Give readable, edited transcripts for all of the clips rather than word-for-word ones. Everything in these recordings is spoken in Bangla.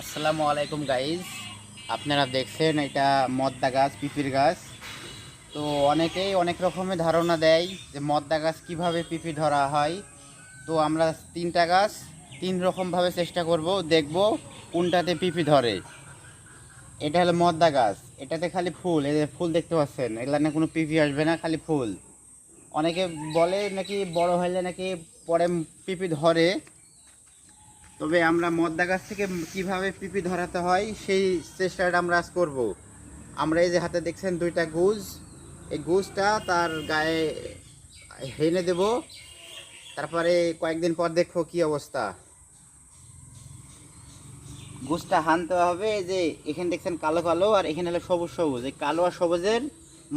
আসসালামু আলাইকুম গাইজ, আপনারা দেখছেন এটা মদ্দা গাছ, পিপির গাছ। তো অনেকেই অনেক রকমের ধারণা দেয় যে মদ্দা গাছ কীভাবে পিপি ধরা হয়। তো আমরা তিনটা গাছ তিন রকমভাবে চেষ্টা করব, দেখব কোনটাতে পিপি ধরে। এটা হলো মদ্দা গাছ, এটাতে খালি ফুল, এই যে ফুল দেখতে পাচ্ছেন, এগুলা না কোনো পিপি আসবে না, খালি ফুল। অনেকে বলে নাকি বড় হলে নাকি পরে পিপি ধরে। তবে আমরা মদ্দা গাছ থেকে কিভাবে পিপি ধরাতে হয় সেই চেষ্টাটা আমরা আজ করব। আমরা এই যে হাতে দেখছেন দুইটা গুজ, এই গুজটা তার গায়ে হেনে দেব, তারপরে কয়েকদিন পর দেখো কি অবস্থা। গুজটা হানতে হবে, এই যে এখানে দেখছেন কালো কালো আর এখানে হলো সবুজ সবুজ, এই কালো আর সবুজের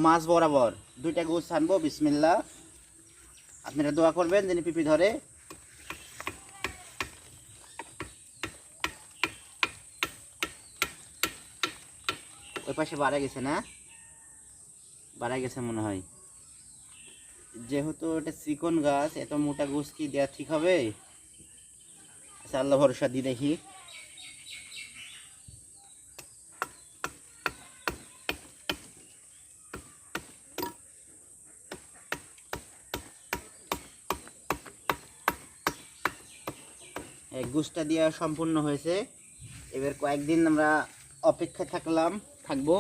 মাঝ বরাবর দুইটা গুজ হানবো। বিসমিল্লাহ, আপনারা দোয়া করবেন যেন পিপি ধরে। ওই পাশে বাড়া গেছে না, বাড়া গেছে মনে হয়। যেহেতু এটা চিকন গাছ, এত মোটা গোছ কি দেওয়া ঠিক হবে? আচ্ছা, আল্লাহ ভরসা দিয়ে দেখি। গোছটা দেওয়া সম্পূর্ণ হয়েছে। এবার কয়েকদিন আমরা অপেক্ষায় থাকবো,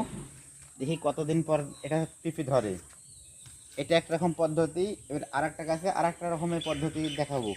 দেখি কতদিন পর এটা পিপি ধরে। এটা একরকম পদ্ধতি। এবার আর একটা গাছে আর একটা রকমের পদ্ধতি দেখাবো।